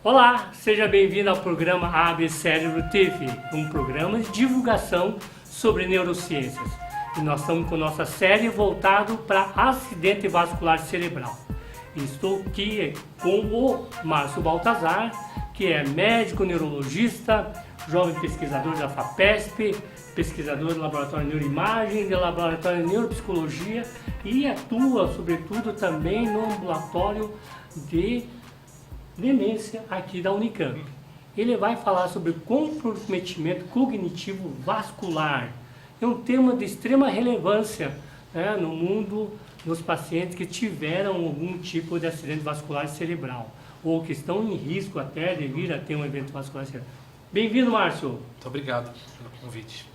Olá, seja bem-vindo ao programa Abre Cérebro TV, um programa de divulgação sobre neurociências. E nós estamos com nossa série voltado para acidente vascular cerebral. Estou aqui com o Márcio Baltazar, que é médico neurologista, jovem pesquisador da FAPESP, pesquisador do Laboratório de Neuroimagem, do Laboratório de Neuropsicologia e atua, sobretudo, também no ambulatório de demência aqui da Unicamp. Ele vai falar sobre comprometimento cognitivo vascular. É um tema de extrema relevância, né, no mundo dos pacientes que tiveram algum tipo de acidente vascular cerebral ou que estão em risco até de vir a ter um evento vascular cerebral. Bem-vindo, Márcio. Muito obrigado pelo convite.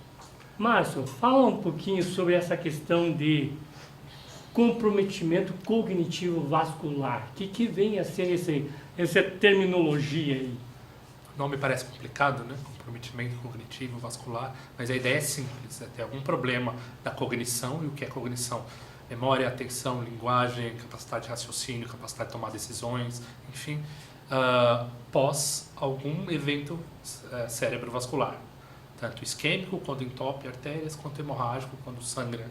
Márcio, fala um pouquinho sobre essa questão de comprometimento cognitivo vascular. O que vem a ser essa terminologia aí? O nome parece complicado, né? Comprometimento cognitivo vascular, mas a ideia é simples, é ter algum problema da cognição. E o que é cognição? Memória, atenção, linguagem, capacidade de raciocínio, capacidade de tomar decisões, enfim, pós algum evento cerebrovascular. Tanto isquêmico, quando entope artérias, quanto hemorrágico, quando sangra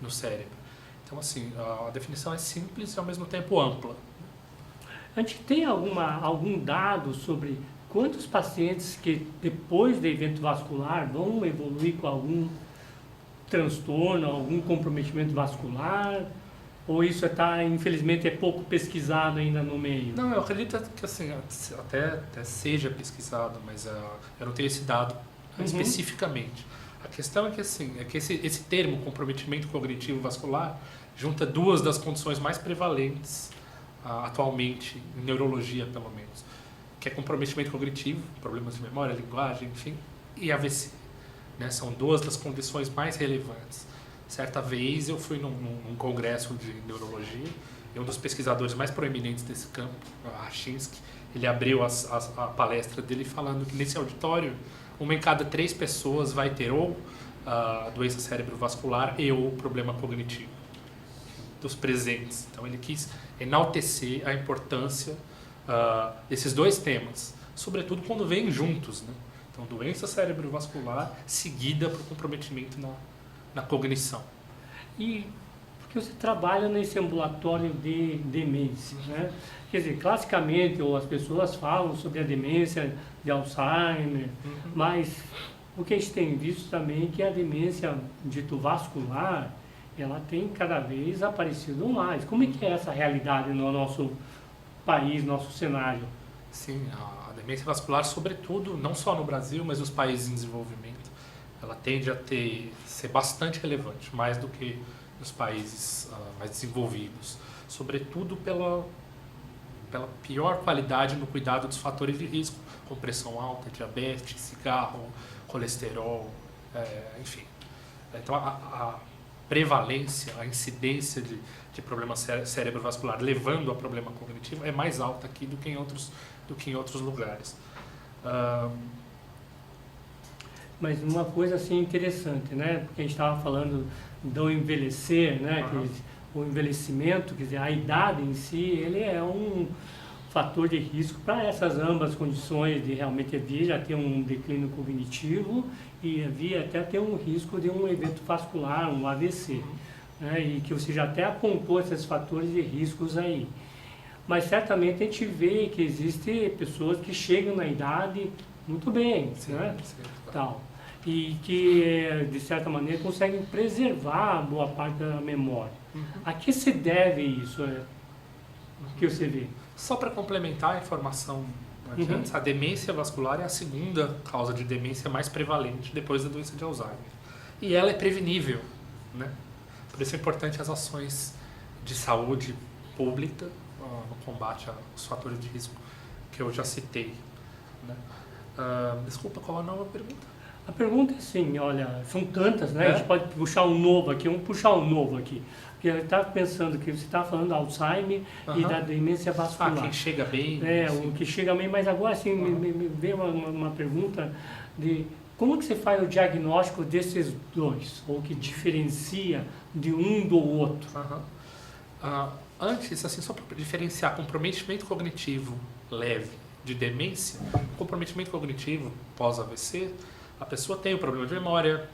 no cérebro. Então, assim, a definição é simples e ao mesmo tempo ampla. A gente tem algum dado sobre quantos pacientes que depois do evento vascular vão evoluir com algum transtorno, algum comprometimento vascular? Ou isso infelizmente, é pouco pesquisado ainda no meio? Não, eu acredito que assim, até seja pesquisado, mas eu não tenho esse dado especificamente. A questão é que, assim, esse termo, comprometimento cognitivo vascular, junta duas das condições mais prevalentes atualmente, em neurologia pelo menos, que é comprometimento cognitivo, problemas de memória, linguagem, enfim, e AVC. Né? São duas das condições mais relevantes. Certa vez eu fui num congresso de neurologia e um dos pesquisadores mais proeminentes desse campo, Rachinsky, ele abriu a palestra dele falando que nesse auditório, uma em cada 3 pessoas vai ter ou doença cerebrovascular e ou problema cognitivo dos presentes. Então ele quis enaltecer a importância desses dois temas, sobretudo quando vêm juntos, né? Então, doença cerebrovascular seguida por comprometimento na cognição. E porque você trabalha nesse ambulatório de demência, né? Quer dizer, classicamente, ou as pessoas falam sobre a demência de Alzheimer, mas o que a gente tem visto também é que a demência dito vascular, ela tem cada vez aparecido mais. Como é que é essa realidade no nosso país, nosso cenário? Sim, a demência vascular, sobretudo, não só no Brasil, mas nos países em desenvolvimento, ela tende a ser bastante relevante, mais do que nos países mais desenvolvidos, sobretudo pela pior qualidade no cuidado dos fatores de risco, como pressão alta, diabetes, cigarro, colesterol, enfim. Então, a prevalência, a incidência de problema cerebrovascular levando a problema cognitivo é mais alta aqui do que em outros lugares. Mas uma coisa assim interessante, né? Porque a gente estava falando do envelhecer, né? O envelhecimento, quer dizer, a idade em si, ele é um fator de risco para essas ambas condições de realmente vir a ter um declínio cognitivo e vir até ter um risco de um evento vascular, um AVC. Né? E que você já até apontou esses fatores de riscos aí. Mas certamente a gente vê que existem pessoas que chegam na idade muito bem, sim, né? Sim, tal, e que, de certa maneira, conseguem preservar boa parte da memória. A que se deve isso, que você vê? Só para complementar a informação antes, a demência vascular é a segunda causa de demência mais prevalente depois da doença de Alzheimer. E ela é prevenível, né? Por isso é importante as ações de saúde pública no combate aos fatores de risco que eu já citei. Né? Desculpa, qual a nova pergunta? A pergunta é assim, olha, são tantas, né? A gente pode puxar um novo aqui, vamos puxar um novo aqui. Porque eu estava pensando que você estava falando do Alzheimer e da demência vascular. Quem chega bem. O que chega bem, mas agora assim, me veio uma pergunta de como que você faz o diagnóstico desses dois? Ou que diferencia de um do outro? Antes, assim, só para diferenciar comprometimento cognitivo leve de demência, comprometimento cognitivo pós-AVC, a pessoa tem o problema de memória,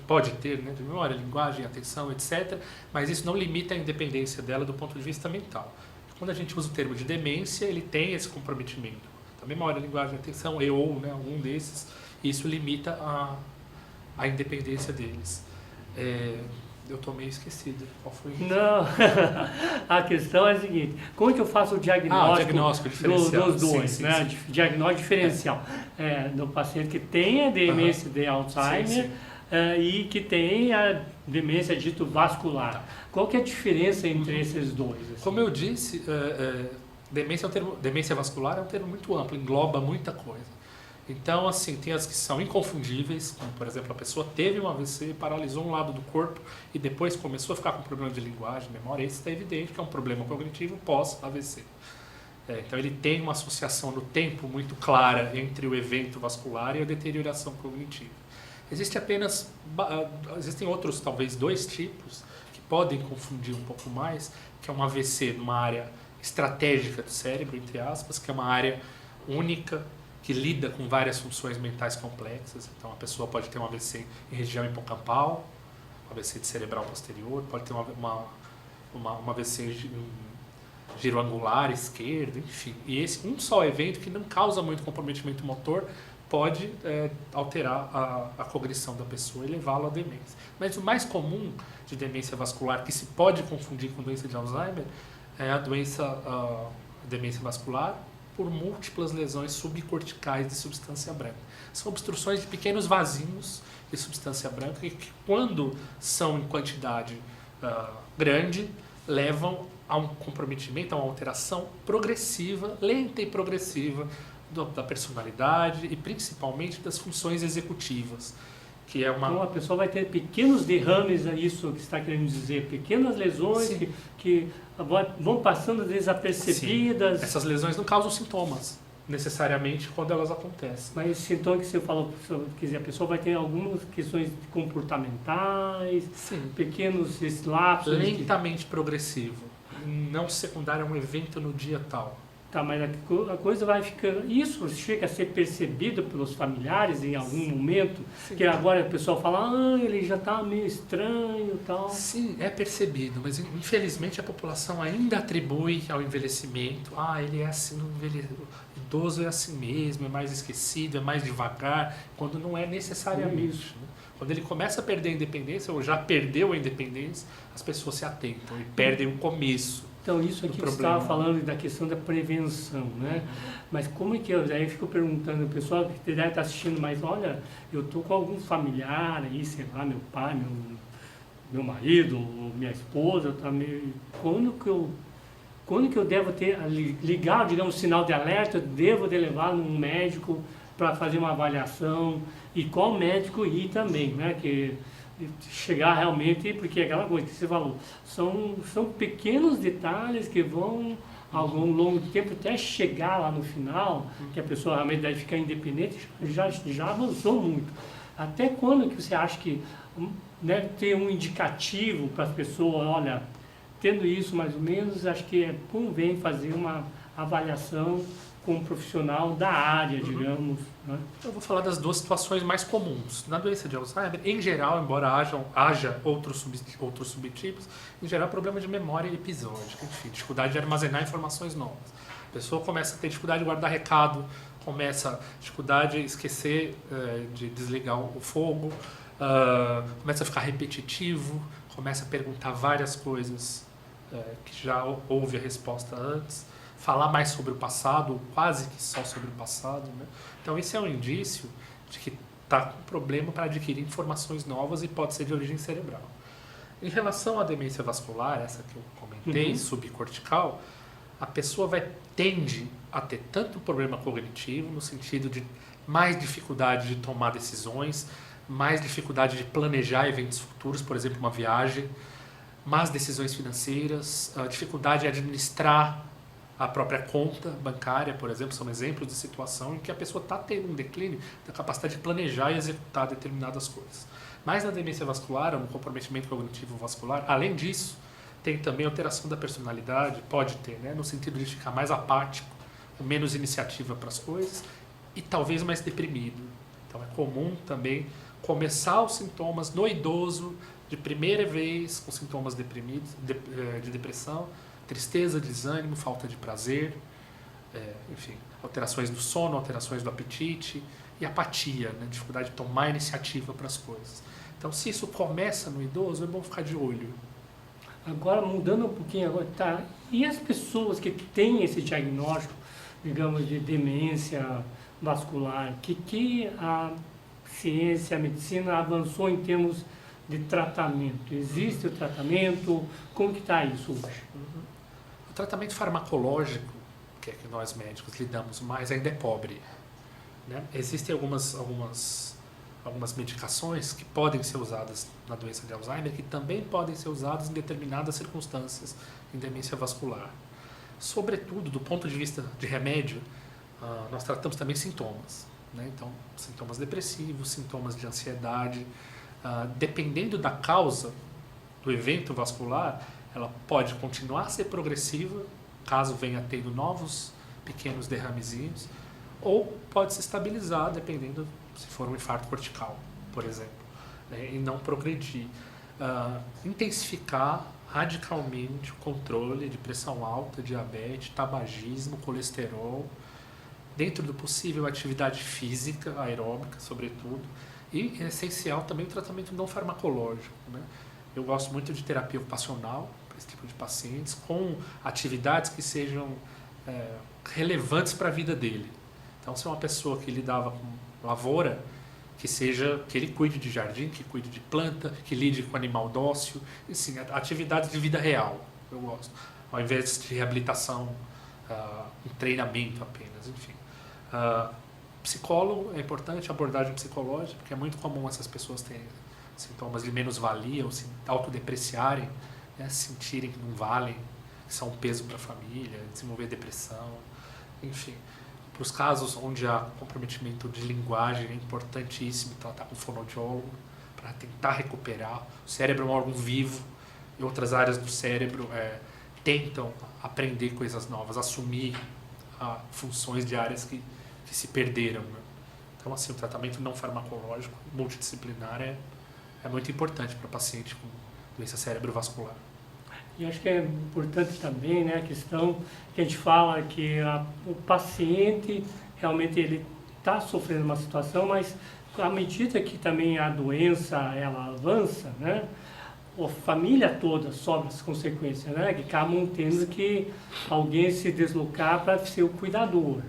pode ter, né, de memória, linguagem, atenção, etc., mas isso não limita a independência dela do ponto de vista mental. Quando a gente usa o termo de demência, ele tem esse comprometimento da memória, linguagem, atenção, ou né, algum desses, e isso limita a independência deles. Eu estou meio esquecido. Qual foi isso? Não, a questão é a seguinte: como que eu faço o diagnóstico, diferencial. dos dois, sim, né? sim. Diagnóstico diferencial do paciente que tem a demência de Alzheimer Sim. E que tem a demência dito vascular. Tá. Qual que é a diferença entre esses dois? Assim? Como eu disse, demência vascular é um termo muito amplo, engloba muita coisa. Então, assim, tem as que são inconfundíveis, como, por exemplo, a pessoa teve um AVC, paralisou um lado do corpo e depois começou a ficar com problema de linguagem, memória. Isso está evidente que é um problema cognitivo pós-AVC. Então, ele tem uma associação no tempo muito clara entre o evento vascular e a deterioração cognitiva. Existem outros, talvez, 2 tipos que podem confundir um pouco mais, que é um AVC numa área estratégica do cérebro, entre aspas, que é uma área única, que lida com várias funções mentais complexas. Então, a pessoa pode ter um AVC em região hipocampal, um AVC de cerebral posterior, pode ter uma AVC em giro angular esquerdo, enfim. E esse um só evento que não causa muito comprometimento motor pode alterar a cognição da pessoa e levá-la à demência. Mas o mais comum de demência vascular, que se pode confundir com doença de Alzheimer, é a demência vascular por múltiplas lesões subcorticais de substância branca. São obstruções de pequenos vasinhos de substância branca que quando são em quantidade grande, levam a um comprometimento, a uma alteração progressiva, lenta e progressiva da personalidade e principalmente das funções executivas. Que é Então a pessoa vai ter pequenos derrames, é isso que você está querendo dizer, pequenas lesões que vão passando desapercebidas. Sim. Essas lesões não causam sintomas, necessariamente, quando elas acontecem. Mas esse sintoma que você falou, quer dizer, a pessoa vai ter algumas questões comportamentais, pequenos lapsos. Lentamente progressivo, não secundário a um evento no dia tal. Tá, mas a coisa vai ficando... Isso chega a ser percebido pelos familiares em algum momento? Que agora o pessoal fala, ele já está meio estranho e tal. Sim, é percebido, mas infelizmente a população ainda atribui ao envelhecimento. Ele é assim, o idoso é assim mesmo, é mais esquecido, é mais devagar, quando não é necessariamente. Né? Quando ele começa a perder a independência, ou já perdeu a independência, as pessoas se atentam e perdem o começo. Então, isso aqui que você estava falando da questão da prevenção, né? Mas como é que eu... Aí eu fico perguntando, o pessoal que deve estar assistindo, mas olha, eu estou com algum familiar aí, sei lá, meu pai, meu marido, minha esposa, tá meio... Quando que eu devo ligar, digamos, um sinal de alerta, eu devo de levar num médico para fazer uma avaliação e qual médico ir também, né? Que chegar realmente, porque é aquela coisa que você falou, são pequenos detalhes que vão ao longo do tempo até chegar lá no final, que a pessoa realmente deve ficar independente, já avançou muito. Até quando que você acha que deve ter um indicativo para as pessoas, olha, tendo isso mais ou menos, acho que convém fazer uma avaliação com um profissional da área, digamos. Né? Eu vou falar das 2 situações mais comuns. Na doença de Alzheimer, em geral, embora haja outros subtipos, em geral, problema de memória episódica, enfim, dificuldade de armazenar informações novas. A pessoa começa a ter dificuldade de guardar recado, começa dificuldade de esquecer de desligar o fogo, começa a ficar repetitivo, começa a perguntar várias coisas que já houve a resposta antes, falar mais sobre o passado, ou quase que só sobre o passado. Né? Então, esse é um indício de que está com problema para adquirir informações novas e pode ser de origem cerebral. Em relação à demência vascular, essa que eu comentei, subcortical, a pessoa tende a ter tanto problema cognitivo, no sentido de mais dificuldade de tomar decisões, mais dificuldade de planejar eventos futuros, por exemplo, uma viagem, más decisões financeiras, dificuldade de administrar a própria conta bancária, por exemplo, são exemplos de situação em que a pessoa está tendo um declínio da capacidade de planejar e executar determinadas coisas. Mas na demência vascular, no comprometimento cognitivo vascular, além disso, tem também alteração da personalidade, pode ter, né, no sentido de ficar mais apático, com menos iniciativa para as coisas e talvez mais deprimido. Então é comum também começar os sintomas no idoso de primeira vez com sintomas deprimidos, de depressão, tristeza, desânimo, falta de prazer, enfim, alterações do sono, alterações do apetite e apatia, né? Dificuldade de tomar iniciativa para as coisas. Então, se isso começa no idoso, é bom ficar de olho. Agora, mudando um pouquinho, agora, tá. E as pessoas que têm esse diagnóstico, digamos, de demência vascular, que a ciência, a medicina avançou em termos de tratamento? Existe o tratamento? Como que está isso hoje? O tratamento farmacológico, que é que nós médicos lidamos mais, ainda é pobre, né? Existem algumas medicações que podem ser usadas na doença de Alzheimer, que também podem ser usadas em determinadas circunstâncias em demência vascular. Sobretudo, do ponto de vista de remédio, nós tratamos também sintomas, né? Então, sintomas depressivos, sintomas de ansiedade. Dependendo da causa do evento vascular, ela pode continuar a ser progressiva, caso venha tendo novos pequenos derramezinhos, ou pode se estabilizar, dependendo se for um infarto cortical, por exemplo, né, e não progredir. Intensificar radicalmente o controle de pressão alta, diabetes, tabagismo, colesterol, dentro do possível atividade física, aeróbica, sobretudo, e é essencial também o tratamento não farmacológico, né? Eu gosto muito de terapia ocupacional para esse tipo de pacientes, com atividades que sejam relevantes para a vida dele. Então, se é uma pessoa que lidava com lavoura, que ele cuide de jardim, que cuide de planta, que lide com animal dócil, assim, atividades de vida real, eu gosto, ao invés de reabilitação, um treinamento apenas, enfim. Psicólogo é importante, abordagem psicológica, porque é muito comum essas pessoas terem sintomas de menos-valia ou se autodepreciarem, né, sentirem que não valem, que são um peso para a família, desenvolver depressão, enfim. Para os casos onde há comprometimento de linguagem, é importantíssimo tratar com fonoaudiólogo para tentar recuperar. O cérebro é um órgão vivo e outras áreas do cérebro tentam aprender coisas novas, assumir funções de áreas que se perderam, né? Então, assim, o tratamento não farmacológico, multidisciplinar, é muito importante para paciente com doença cerebrovascular. E acho que é importante também, né, a questão que a gente fala que o paciente realmente ele está sofrendo uma situação, mas à medida que também a doença ela avança, né, a família toda sofre as consequências, né, que acabam tendo que alguém se deslocar para ser o cuidador.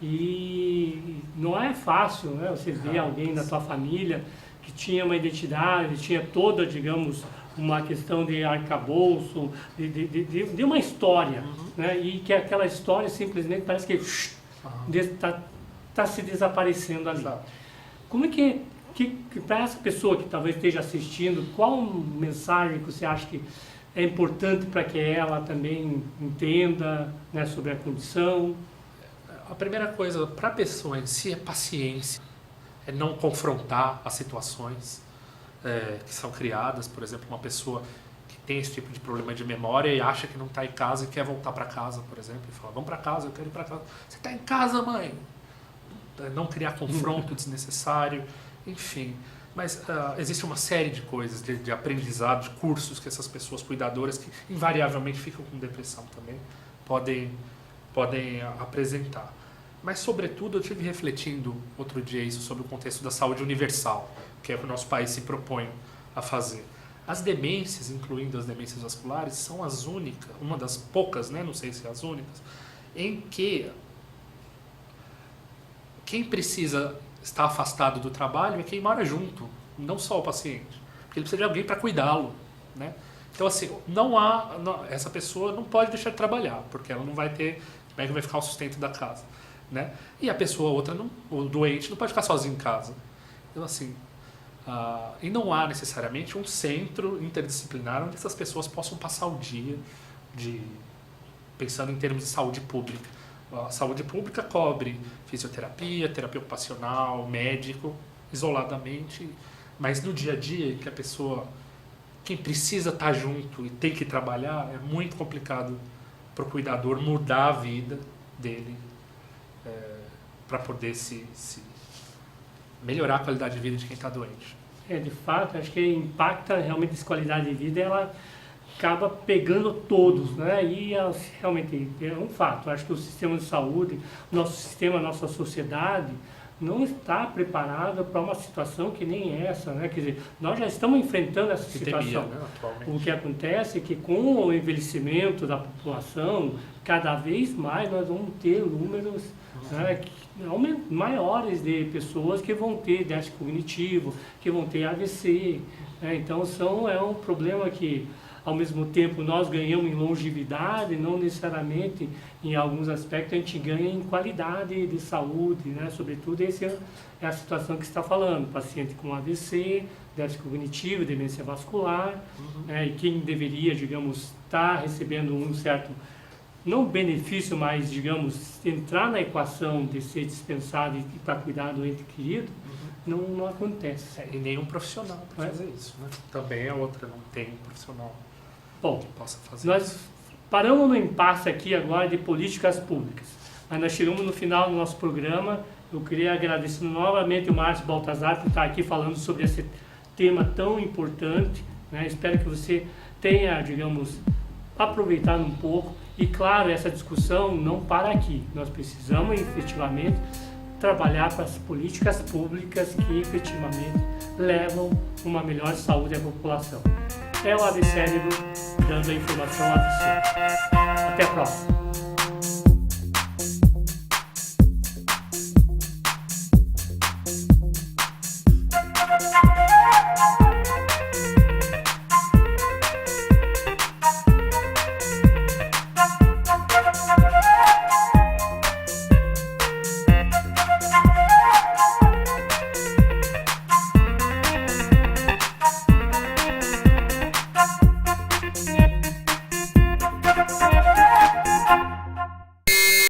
E não é fácil, né, você ver alguém da sua família que tinha uma identidade, tinha toda, digamos, uma questão de arcabouço, de uma história, né? E que aquela história simplesmente parece que está se desaparecendo ali. Exato. Como é que para essa pessoa que talvez esteja assistindo, qual mensagem que você acha que é importante para que ela também entenda, né, sobre a condição? A primeira coisa, para a pessoa em si, é paciência, é não confrontar as situações que são criadas. Por exemplo, uma pessoa que tem esse tipo de problema de memória e acha que não está em casa e quer voltar para casa, por exemplo, e fala, vamos para casa, eu quero ir para casa. Você está em casa, mãe? Não criar confronto desnecessário, enfim. Mas existe uma série de coisas, de aprendizado, de cursos que essas pessoas cuidadoras, que invariavelmente ficam com depressão também, podem apresentar. Mas, sobretudo, eu estive refletindo outro dia isso sobre o contexto da saúde universal, que é o que o nosso país se propõe a fazer. As demências, incluindo as demências vasculares, são as únicas, uma das poucas, né, não sei se as únicas, em que quem precisa estar afastado do trabalho é quem mora junto, não só o paciente, porque ele precisa de alguém para cuidá-lo, né? Então, assim, essa pessoa não pode deixar de trabalhar, porque ela não vai ter, como é que vai ficar o sustento da casa, né? E a pessoa, o doente, não pode ficar sozinho em casa. Então, assim, e não há necessariamente um centro interdisciplinar onde essas pessoas possam passar o dia pensando em termos de saúde pública. A saúde pública cobre fisioterapia, terapia ocupacional, médico, isoladamente, mas no dia a dia, que a pessoa, quem precisa estar junto e tem que trabalhar, é muito complicado para o cuidador mudar a vida dele para poder melhorar a qualidade de vida de quem está doente. De fato, acho que impacta realmente essa qualidade de vida, ela acaba pegando todos, né? E realmente é um fato. Acho que o sistema de saúde, o nosso sistema, a nossa sociedade não está preparada para uma situação que nem essa, né? Quer dizer, nós já estamos enfrentando essa situação. Né, atualmente. O que acontece é que com o envelhecimento da população, cada vez mais nós vamos ter números, né, maiores de pessoas que vão ter déficit cognitivo, que vão ter AVC. Né? Então é um problema que, ao mesmo tempo, nós ganhamos em longevidade, não necessariamente em alguns aspectos a gente ganha em qualidade de saúde, né? Sobretudo essa é a situação que você está falando, paciente com AVC, déficit cognitivo, demência vascular, né? E quem deveria, digamos, estar recebendo um certo, não benefício, mas, digamos, entrar na equação de ser dispensado e para cuidar do ente querido, não acontece. E nenhum profissional para fazer isso, né? Também é outra, não tem um profissional Bom, que possa fazer nós isso. paramos no impasse aqui agora de políticas públicas, mas nós chegamos no final do nosso programa. Eu queria agradecer novamente o Márcio Baltazar por estar aqui falando sobre esse tema tão importante, né? Espero que você tenha, digamos, aproveitado um pouco. E claro, essa discussão não para aqui. Nós precisamos efetivamente trabalhar com as políticas públicas que efetivamente levam uma melhor saúde à população. É o AB Cérebro dando a informação a você. Até a próxima.